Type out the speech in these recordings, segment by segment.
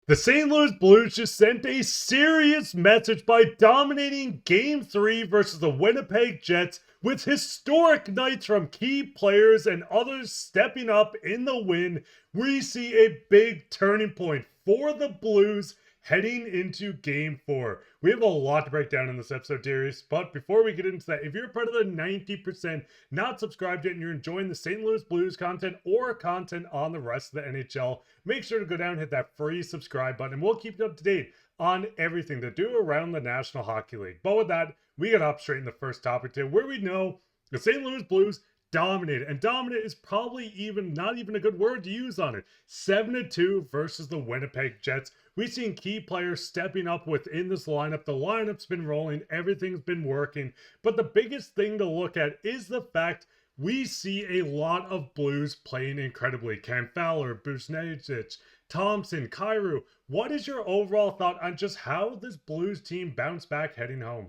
The St. Louis Blues just sent a serious message by dominating Game 3 versus the Winnipeg Jets with historic nights from key players and others stepping up in the win. We see a big turning point for the Blues heading into Game 4. We have a lot to break down in this episode, Darius, but before we get into that, if you're part of the 90% not subscribed yet and you're enjoying the St. Louis Blues content or content on the rest of the NHL, make sure to go down and hit that free subscribe button, and we'll keep you up to date on everything to do around the National Hockey League. But with that, we get up straight in the first topic today, where we know the St. Louis Blues dominated, and dominant is probably not even a good word to use on it. 7-2 versus the Winnipeg Jets. We've seen key players stepping up within this lineup. The lineup's been rolling, everything's been working, but the biggest thing to look at is the fact we see a lot of Blues playing incredibly. Cam Fowler, Buchnevich, Thompson, Kyrou. What is your overall thought on just how this Blues team bounced back heading home?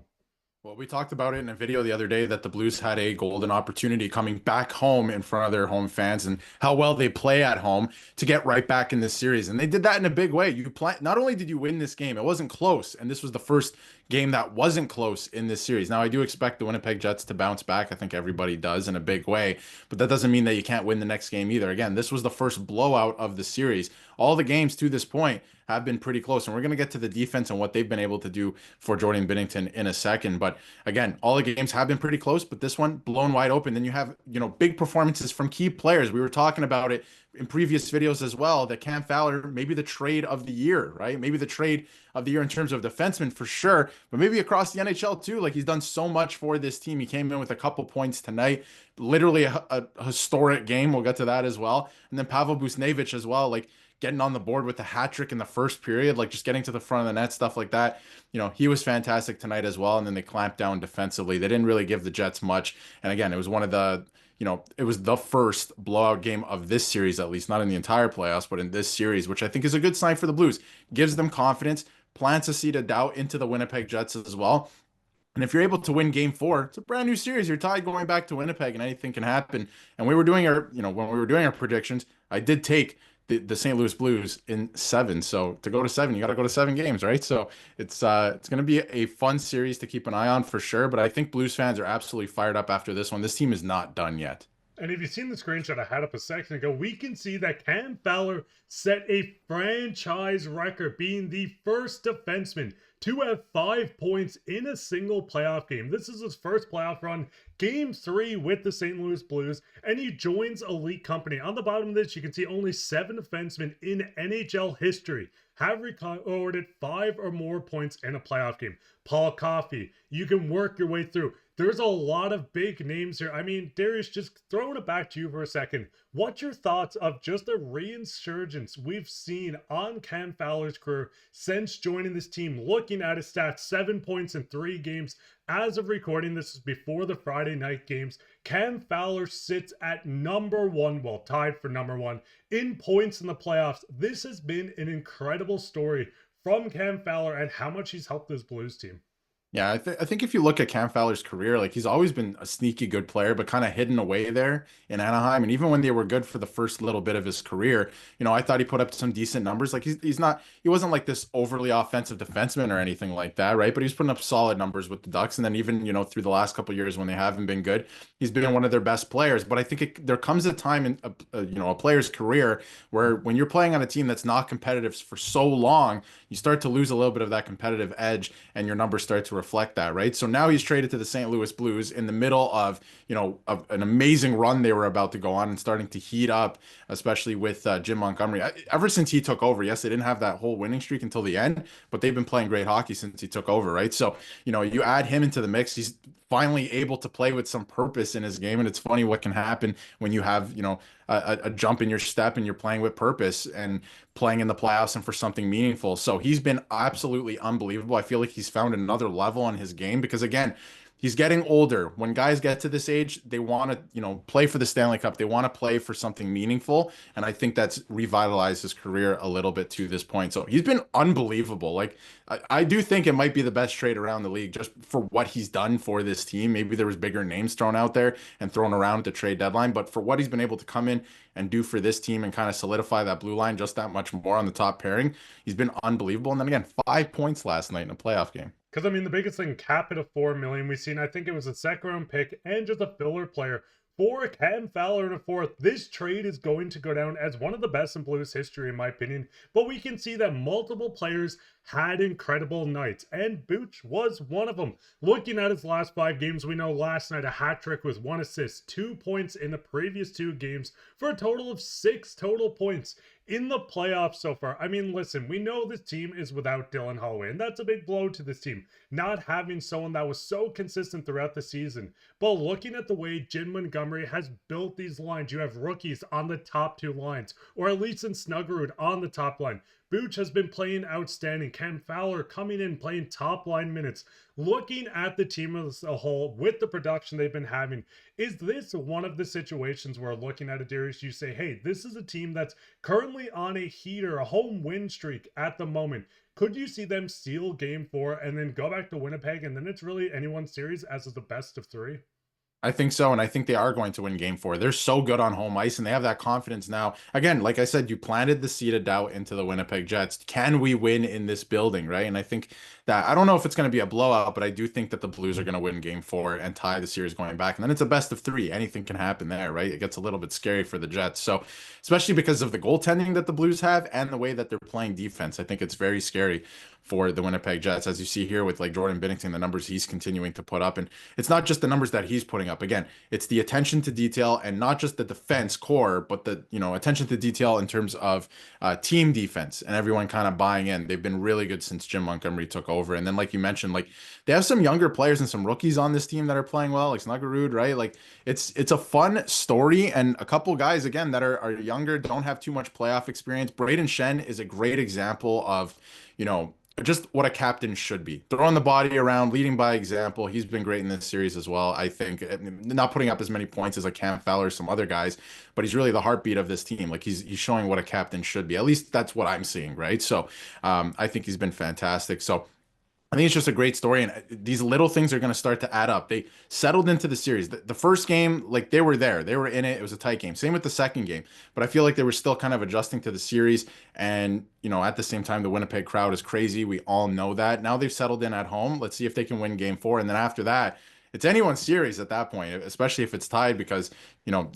Well, we talked about it in a video the other day that the Blues had a golden opportunity coming back home in front of their home fans and how well they play at home to get right back in this series. And they did that in a big way. Not only did you win this game, it wasn't close. And this was the first game that wasn't close in this series. Now, I do expect the Winnipeg Jets to bounce back. I think everybody does in a big way, but that doesn't mean that you can't win the next game either. Again, this was the first blowout of the series. All the games to this point have been pretty close, and we're going to get to the defense and what they've been able to do for Jordan Binnington in a second. But again, all the games have been pretty close, but this one blown wide open. Then you have, big performances from key players. We were talking about it in previous videos as well, that Cam Fowler, maybe the trade of the year, right? Maybe the trade of the year in terms of defensemen for sure, but maybe across the NHL too. Like, he's done so much for this team. He came in with a couple points tonight, literally a historic game. We'll get to that as well. And then Pavel Buchnevich as well, like getting on the board with the hat trick in the first period, like just getting to the front of the net, stuff like that. He was fantastic tonight as well. And then they clamped down defensively. They didn't really give the Jets much. And again, it was one of the it was the first blowout game of this series, at least not in the entire playoffs, but in this series, which I think is a good sign for the Blues. Gives them confidence, plants a seed of doubt into the Winnipeg Jets as well. And if you're able to win Game 4, it's a brand new series. You're tied going back to Winnipeg, and anything can happen. And we were doing when we were doing our predictions, I did take the St. Louis Blues in 7. So to go to 7, you got to go to 7 games, right? So it's going to be a fun series to keep an eye on for sure. But I think Blues fans are absolutely fired up after this one. This team is not done yet. And if you've seen the screenshot I had up a second ago, we can see that Cam Fowler set a franchise record, being the first defenseman to have 5 points in a single playoff game. This is his first playoff run, Game 3 with the St. Louis Blues, and he joins elite company. On the bottom of this, you can see only 7 defensemen in NHL history have recorded 5 or more points in a playoff game. Paul Coffey, you can work your way through. There's a lot of big names here. I mean, Darius, just throwing it back to you for a second. What's your thoughts of just the reinsurgence we've seen on Cam Fowler's career since joining this team? Looking at his stats, 7 points in 3 games. As of recording, this is before the Friday night games. Cam Fowler sits at number 1, well, tied for number 1 in points in the playoffs. This has been an incredible story from Cam Fowler and how much he's helped this Blues team. Yeah, I think if you look at Cam Fowler's career, like, he's always been a sneaky good player, but kind of hidden away there in Anaheim. And even when they were good for the first little bit of his career, I thought he put up some decent numbers. Like, he wasn't like this overly offensive defenseman or anything like that, right? But he's putting up solid numbers with the Ducks. And then even, through the last couple of years when they haven't been good, he's been one of their best players. But I think there comes a time in a player's career where when you're playing on a team that's not competitive for so long, you start to lose a little bit of that competitive edge, and your numbers start to reflect that, right? So now he's traded to the St. Louis Blues in the middle of, of an amazing run they were about to go on and starting to heat up, especially with Jim Montgomery. Ever since he took over, yes, they didn't have that whole winning streak until the end, but they've been playing great hockey since he took over, right? So, you add him into the mix, he's finally able to play with some purpose in his game. And it's funny what can happen when you have, a jump in your step and you're playing with purpose and playing in the playoffs and for something meaningful. So he's been absolutely unbelievable. I feel like he's found another level on his game because, again, he's getting older. When guys get to this age, they want to, play for the Stanley Cup. They want to play for something meaningful. And I think that's revitalized his career a little bit to this point. So he's been unbelievable. Like, I do think it might be the best trade around the league just for what he's done for this team. Maybe there was bigger names thrown out there and thrown around at the trade deadline, but for what he's been able to come in and do for this team and kind of solidify that blue line just that much more on the top pairing, he's been unbelievable. And then again, 5 points last night in a playoff game. Because, I mean, the biggest thing, cap it of $4 million. We've seen, I think it was a second-round pick and just a filler player for Cam Fowler in a fourth. This trade is going to go down as one of the best in Blues history, in my opinion. But we can see that multiple players had incredible nights, and Buch was one of them. Looking at his last 5 games, we know last night a hat trick with 1 assist, 2 points in the previous 2 games for a total of 6 total points in the playoffs so far. I mean, listen, we know this team is without Dylan Holloway, and that's a big blow to this team, not having someone that was so consistent throughout the season. But looking at the way Jim Montgomery has built these lines, you have rookies on the top 2 lines, or at least in Snuggerud on the top line. Buch has been playing outstanding. Cam Fowler coming in, playing top line minutes. Looking at the team as a whole with the production they've been having, is this one of the situations where looking at it, Darius, you say, hey, this is a team that's currently on a heater, a home win streak at the moment. Could you see them steal game 4 and then go back to Winnipeg and then it's really anyone's series as is the best of 3? I think so, and I think they are going to win game 4. They're so good on home ice, and they have that confidence now. Again, like I said, you planted the seed of doubt into the Winnipeg Jets. Can we win in this building, right? And I think that, I don't know if it's going to be a blowout, but I do think that the Blues are going to win game 4 and tie the series going back. And then it's a best of 3. Anything can happen there, right? It gets a little bit scary for the Jets. So, especially because of the goaltending that the Blues have and the way that they're playing defense, I think it's very scary for the Winnipeg Jets, as you see here with like Jordan Binnington, the numbers he's continuing to put up. And it's not just the numbers that he's putting up. Again, it's the attention to detail, and not just the defense core, but the, attention to detail in terms of team defense and everyone kind of buying in. They've been really good since Jim Montgomery took over. And then, like you mentioned, like they have some younger players and some rookies on this team that are playing well, like Snuggerud, right? Like it's a fun story, and a couple guys again that are younger, don't have too much playoff experience. Brayden Schenn is a great example of, just what a captain should be. Throwing the body around, leading by example. He's been great in this series as well, I think. Not putting up as many points as like Cam Fowler or some other guys, but he's really the heartbeat of this team. Like he's showing what a captain should be. At least that's what I'm seeing, right? So I think he's been fantastic. So I think it's just a great story, and these little things are going to start to add up. They settled into the series. The first game, like they were there, they were in it. It was a tight game. Same with the second game, but I feel like they were still kind of adjusting to the series. And at the same time, the Winnipeg crowd is crazy. We all know that. Now they've settled in at home. Let's see if they can win game 4, and then after that, it's anyone's series at that point, especially if it's tied, because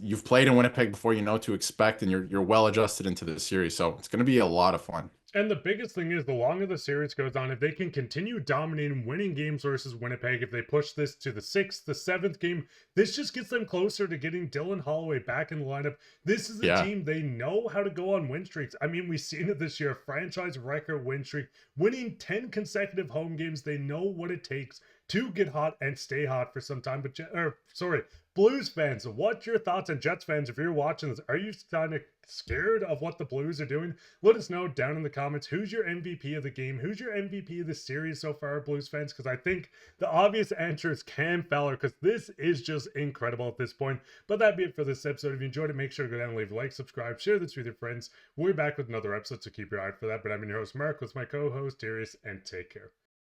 you've played in Winnipeg before, you know what to expect, and you're well adjusted into the series. So it's going to be a lot of fun. And the biggest thing is, the longer the series goes on, if they can continue dominating, winning games versus Winnipeg, if they push this to the 6th, the 7th game, this just gets them closer to getting Dylan Holloway back in the lineup. This is a team, they know how to go on win streaks. I mean, we've seen it this year, franchise record win streak, winning 10 consecutive home games. They know what it takes to get hot and stay hot for some time. But, Blues fans, what's your thoughts? And Jets fans, if you're watching this, are you kind of scared of what the Blues are doing? Let us know down in the comments. Who's your MVP of the game? Who's your MVP of the series so far, Blues fans? Because I think the obvious answer is Cam Fowler, because this is just incredible at this point. But that'd be it for this episode. If you enjoyed it, make sure to go down and leave a like, subscribe, share this with your friends. We'll be back with another episode, so keep your eye out for that. But I'm your host, Mark, with my co-host, Darius, and take care.